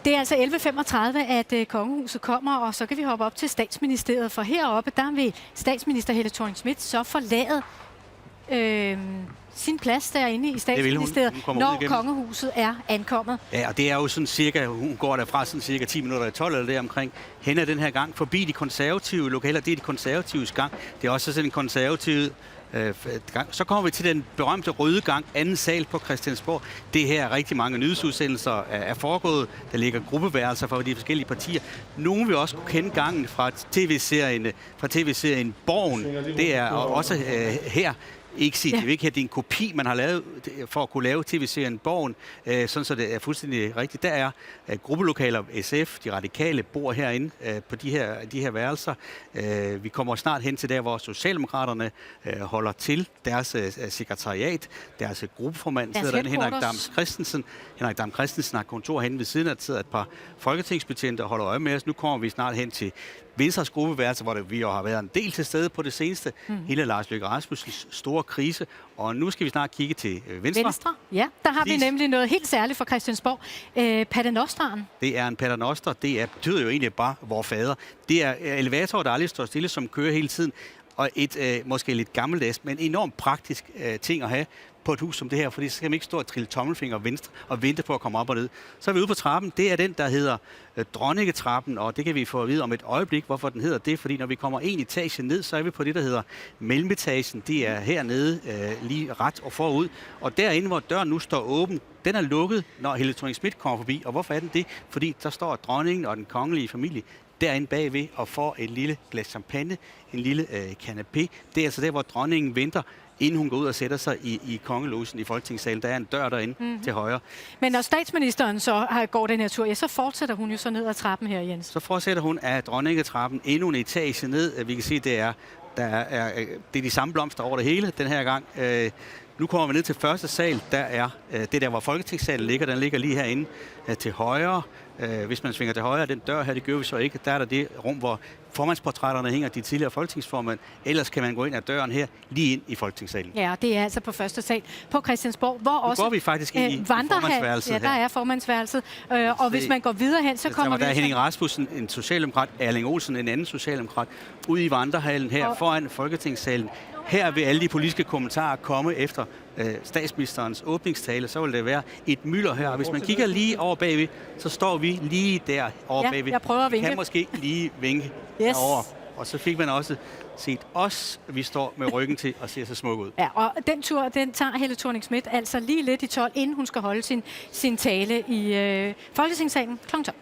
Det er altså 11.35, at kongehuset kommer, og så kan vi hoppe op til statsministeriet, for heroppe, der vil statsminister Helle Thorning-Schmidt så forlade sin plads derinde i statsministeriet, når kongehuset er ankommet. Ja, og det er jo sådan cirka, hun går derfra sådan cirka 10 minutter i 12 eller deromkring, hen ad den her gang, forbi de konservative lokaler. Det er de konservatives gang. Det er også sådan en konservativ gang. Så kommer vi til den berømte røde gang, anden sal på Christiansborg. Det her rigtig mange nyhedsudsendelser er foregået. Der ligger gruppeværelser fra de forskellige partier. Nogle vil også kunne kende gangen fra tv-serien Borgen. Det er også her. Ikke sige, det er ikke her, det er en kopi, man har lavet for at kunne lave tv-serien Borgen, sådan så det er fuldstændig rigtigt. Der er gruppelokaler, SF, de radikale bor herinde på de her værelser. Vi kommer snart hen til der, hvor Socialdemokraterne holder til deres sekretariat, deres gruppeformand sidder derinde, Henrik Dam Christensen har kontor henne ved siden af, der sidder et par folketingsbetjente og holder øje med os. Nu kommer vi snart hen til Venstres gruppeværelse, hvor vi jo har været en del til stede på det seneste. Hele Lars Løkke Rasmussens store krise. Og nu skal vi snart kigge til Venstre. Ja, der har vi nemlig noget helt særligt for Christiansborg. Paternostraen. Det er en paternoster. Det betyder jo egentlig bare vor fader. Det er elevatorer, der aldrig står stille, som kører hele tiden. Og et måske lidt gammeldags, men enormt praktisk ting at have på et hus som det her, fordi så skal man ikke stå og trille tommelfinger og vente på at komme op og ned. Så er vi ude på trappen. Det er den, der hedder Dronningetrappen, og det kan vi få at vide om et øjeblik, hvorfor den hedder det. Fordi når vi kommer en etage ned, så er vi på det, der hedder mellemetagen. Det er hernede lige ret og forud. Og derinde, hvor døren nu står åben, den er lukket, når Helle Thorning-Schmidt kommer forbi. Og hvorfor er den det? Fordi der står dronningen og den kongelige familie derinde bagved og får et lille glas champagne, en lille canapé. Det er altså der, hvor dronningen venter, inden hun går ud og sætter sig i kongelogen i Folketingssalen. Der er en dør derinde til højre. Men når statsministeren så går den her tur, ja, så fortsætter hun jo så ned ad trappen her, Jens. Så fortsætter hun af Dronningetrappen endnu en etage ned. Vi kan se, det er de samme blomster over det hele den her gang. Nu kommer vi ned til første sal. Der er det der, hvor Folketingssalen ligger. Den ligger lige herinde til højre. Hvis man svinger til højre, den dør her, det gør vi så ikke. Der er der det rum, hvor formandsportrætterne hænger, de tidligere folketingsformand. Ellers kan man gå ind ad døren her, lige ind i Folketingssalen. Ja, det er altså på første sal på Christiansborg, hvor nu også går vi faktisk ind i formandsværelset. Ja, der er formandsværelset. Og hvis man går videre hen, så kommer der er Henning Rasmussen, en socialdemokrat, Erling Olsen, en anden socialdemokrat, ude i vandrehallen her foran Folketingssalen. Her vil alle de politiske kommentarer komme efter statsministerens åbningstale, så vil det være et mylder her. Hvis man kigger lige over bagved, så står vi lige der over bagved. Jeg prøver at vinke. Vi kan måske lige vinke herovre. Og så fik man også set os, vi står med ryggen til og ser så smuk ud. Ja, og den tur, den tager Helle Thorning-Schmidt altså lige lidt i 12, inden hun skal holde sin tale i Folketingssalen kl. 12.